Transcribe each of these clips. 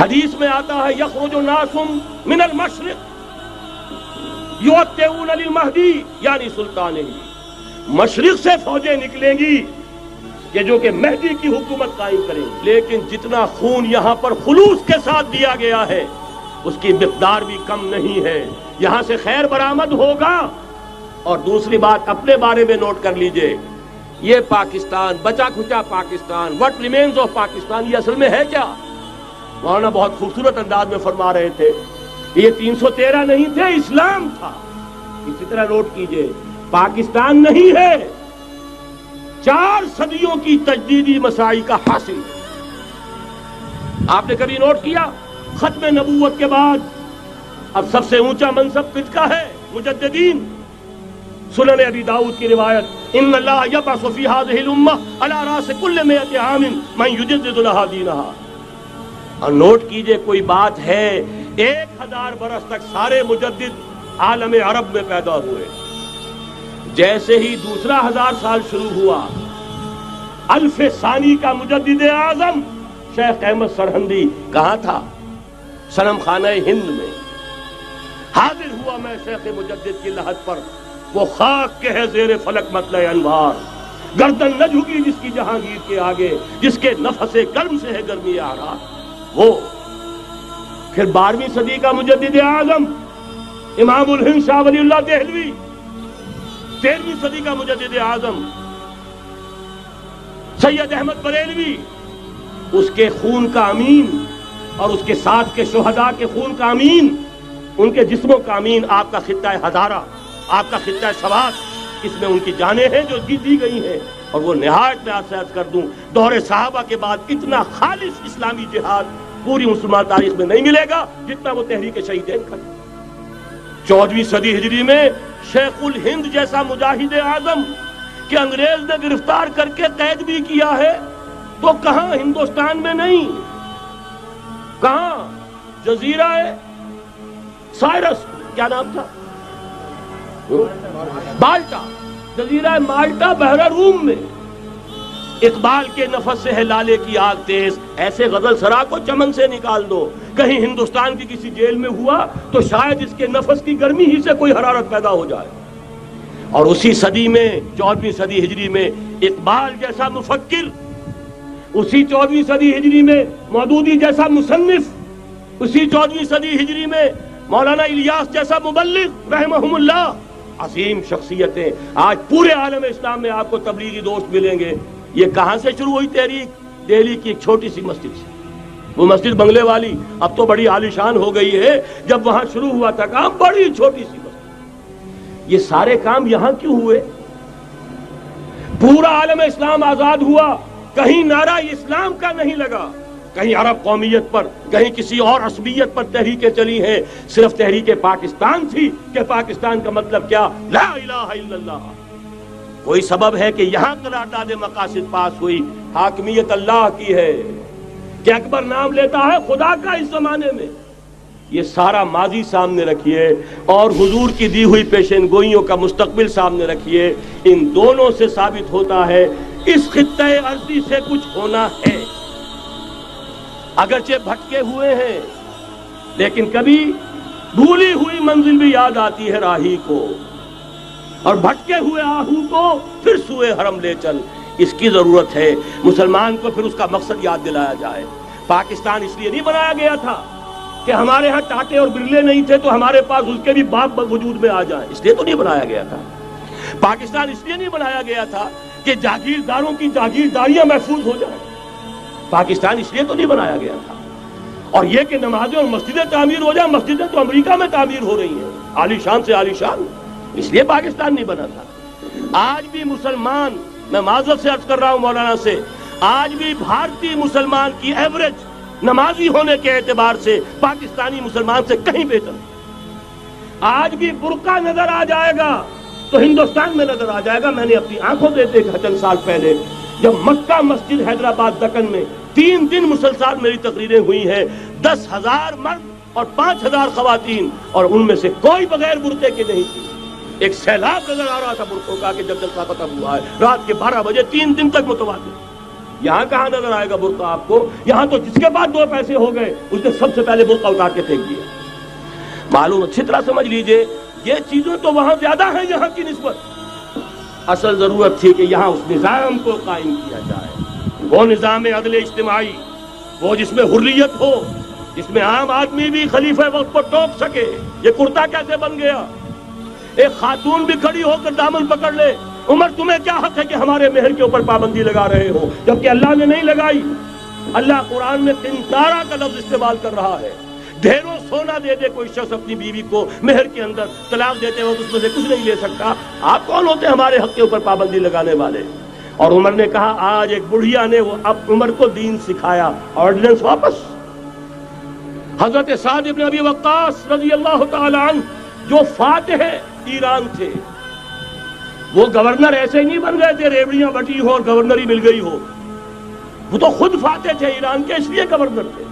حدیث میں آتا ہے یخرج ناس من المشرق یؤتون للمہدی یعنی سلطان ہی، مشرق سے فوجیں نکلیں گی کہ جو کہ مہدی کی حکومت قائم کریں، لیکن جتنا خون یہاں پر خلوص کے ساتھ دیا گیا ہے اس کی مقدار بھی کم نہیں ہے، یہاں سے خیر برآمد ہوگا۔ اور دوسری بات اپنے بارے میں نوٹ کر لیجئے، یہ پاکستان، بچا کھچا Pakistan, what remains of Pakistan, یہ اصل میں ہے کیا؟ مولانا بہت خوبصورت انداز میں فرما رہے تھے یہ 313 نہیں تھے، اسلام تھا۔ اسی طرح نوٹ کیجئے پاکستان نہیں ہے، 4 صدیوں کی تجدیدی مساعی کا حاصل۔ آپ نے کبھی نوٹ کیا ختم نبوت کے بعد اب سب سے اونچا منصب کس کا ہے؟ مجددین۔ سنن ابی داؤد کی روایت ان اللہ یبعث فی هذه الامہ علی راس کل 100 عام من یجدد لها دینها۔ اور نوٹ کیجئے کوئی بات ہے 1000 برس تک سارے مجدد عالم عرب میں پیدا ہوئے، جیسے ہی دوسرا 1000 سال شروع ہوا، الف ثانی کا مجدد اعظم شیخ احمد سرہندی کہاں تھا؟ صنم خانہ ہند میں حاضر ہوا۔ میں شیخ مجدد کی لحد پر، وہ خاک کے ہے زیر فلک مطلع انوار، گردن نہ جھکی جس کی جہانگیر کے آگے، جس کے نفس گرم سے ہے گرمی آرا وہ۔ پھر 12ویں صدی کا مجدد اعظم امام الہند شاہ ولی اللہ دہلوی، 13ویں صدی کا مجدد اعظم سید احمد بریلوی، اس کے خون کا امین اور اس کے ساتھ کے شہداء کے خون کا امین، ان کے جسموں کا امین آپ کا خطہ ہزارہ، آپ کا خطہ سوات، اس میں ان کی جانیں ہیں جو دی گئی ہیں۔ اور وہ نہایت میں آپ سے عرض کر دوں دور صحابہ کے بعد اتنا خالص اسلامی جہاد پوری مسلمان تاریخ میں نہیں ملے گا جتنا وہ تحریک شہیدین کا۔ 14ویں صدی ہجری میں شیخ الہند جیسا مجاہد اعظم کہ انگریز نے گرفتار کر کے قید بھی کیا ہے، تو کہاں ہندوستان میں نہیں، کہاں جزیرہ سائرس، کیا نام تھا؟ مالٹا، جزیرہ مالٹا بحر روم میں۔ اقبال کے نفس سے ہے لالے کی آگ تیز، ایسے غزل سرا کو چمن سے نکال دو۔ کہیں ہندوستان کی کسی جیل میں ہوا تو شاید اس کے نفس کی گرمی ہی سے کوئی حرارت پیدا ہو جائے۔ اور اسی صدی میں 14ویں صدی ہجری میں اقبال جیسا مفکر، اسی 14ویں صدی ہجری میں مودودی جیسا مصنف، اسی 14ویں صدی ہجری میں مولانا الیاس جیسا مبلغ رحمہم اللہ، عظیم شخصیتیں آج پورے عالم اسلام میں آپ کو تبلیغی دوست ملیں گے۔ یہ کہاں سے شروع ہوئی تحریک؟ دہلی کی ایک چھوٹی سی مسجد سے، وہ مسجد بنگلے والی اب تو بڑی عالیشان ہو گئی ہے، جب وہاں شروع ہوا تھا کام بڑی چھوٹی سی مسجد۔ یہ سارے کام یہاں کیوں ہوئے؟ پورا عالم اسلام آزاد ہوا، کہیں نعرہ اسلام کا نہیں لگا، کہیں عرب قومیت پر، کہیں کسی اور عصبیت پر تحریکیں چلی ہیں، صرف تحریک پاکستان تھی کہ پاکستان کا مطلب کیا؟ لا الہ الا اللہ۔ کوئی سبب ہے کہ یہاں قرارداد مقاصد پاس ہوئی، حاکمیت اللہ کی ہے کہ اکبر نام لیتا ہے خدا کا اس زمانے میں۔ یہ سارا ماضی سامنے رکھیے اور حضور کی دی ہوئی پیشین گوئیوں کا مستقبل سامنے رکھیے، ان دونوں سے ثابت ہوتا ہے اس خطہ ارضی سے کچھ ہونا ہے۔ اگرچہ بھٹکے ہوئے ہیں لیکن کبھی بھولی ہوئی منزل بھی یاد آتی ہے راہی کو، اور بھٹکے ہوئے آہو کو پھر سوئے حرم لے چل۔ اس کی ضرورت ہے مسلمان کو پھر اس کا مقصد یاد دلایا جائے۔ پاکستان اس لیے نہیں بنایا گیا تھا کہ ہمارے ہاں ٹاٹے اور برلے نہیں تھے تو ہمارے پاس اس کے بھی باپ وجود میں آ جائیں، اس لیے تو نہیں بنایا گیا تھا۔ پاکستان اس لیے نہیں بنایا گیا تھا کہ جاگیرداروں کی جاگیرداریاں محفوظ ہو جائیں، پاکستان اس لیے تو نہیں بنایا گیا تھا۔ اور یہ کہ نمازیں اور مسجدیں تعمیر ہو جائیں، مسجدیں تو امریکہ میں تعمیر ہو رہی ہیں عالی شان سے عالی شان، اس لیے پاکستان نہیں بنا تھا۔ آج بھی مسلمان، میں معذرت سے عرض کر رہا ہوں مولانا سے، آج بھی بھارتی مسلمان کی ایوریج نمازی ہونے کے اعتبار سے پاکستانی مسلمان سے کہیں بہتر۔ آج بھی برقع نظر آ جائے گا تو ہندوستان میں نظر آ جائے گا۔ میں نے اپنی آنکھوں سے دیکھا چند سال پہلے جب مکہ مسجد حیدرآباد دکن میں 3 دن مسلسل میری تقریریں ہوئی ہیں، 10,000 مرد اور 5,000 خواتین، اور ان میں سے کوئی بغیر برقعے کے نہیں تھی۔ ایک سیلاب نظر آ رہا تھا برقعوں کا کہ جب جلسہ ختم ہوا ہے رات کے 12 بجے 3 دن تک متواتر۔ یہاں کہاں نظر آئے گا برقع آپ کو؟ یہاں تو جس کے پاس 2 پیسے ہو گئے اس نے سب سے پہلے برقع اتار کے پھینک دیا. معلوم اچھی طرح سمجھ لیجئے یہ چیزیں تو وہاں زیادہ ہیں یہاں کی نسبت. اصل ضرورت تھی کہ یہاں اس نظام کو قائم کیا جائے، وہ نظام عدل اجتماعی، وہ جس میں حریت ہو، جس میں عام آدمی بھی خلیفہ وقت کو ٹوک سکے. یہ کرتا کیسے بن گیا؟ ایک خاتون بھی کھڑی ہو کر دامن پکڑ لے، عمر تمہیں کیا حق ہے کہ ہمارے مہر کے اوپر پابندی لگا رہے ہو؟ جبکہ اللہ نے نہیں لگائی. اللہ قرآن میں قنطارہ کا لفظ استعمال کر رہا ہے. ڈھیروں سونا دے دے کوئی شخص اپنی بیوی کو مہر کے اندر، طلاق دیتے وقت اس میں سے کچھ نہیں لے سکتا. آپ کون ہوتے ہیں ہمارے حق کے اوپر پابندی لگانے والے؟ اور عمر نے کہا آج ایک بڑھیا نے وہ اب عمر کو دین سکھایا، آرڈیننس واپس. حضرت سعد ابن ابی وقاص رضی اللہ تعالی عنہ جو فاتح ایران تھے، وہ گورنر ایسے ہی نہیں بن گئے تھے ریوڑیاں بٹی ہو اور گورنر ہی مل گئی ہو. وہ تو خود فاتح تھے ایران کے، اس لیے گورنر تھے.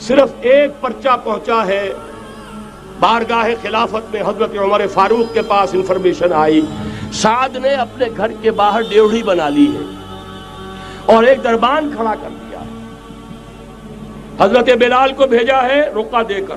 صرف ایک پرچہ پہنچا ہے بارگاہ خلافت میں، حضرت عمر فاروق کے پاس انفارمیشن آئی سعد نے اپنے گھر کے باہر ڈیوڑی بنا لی ہے اور ایک دربان کھڑا کر دیا. حضرت بلال کو بھیجا ہے رقعہ دے کر،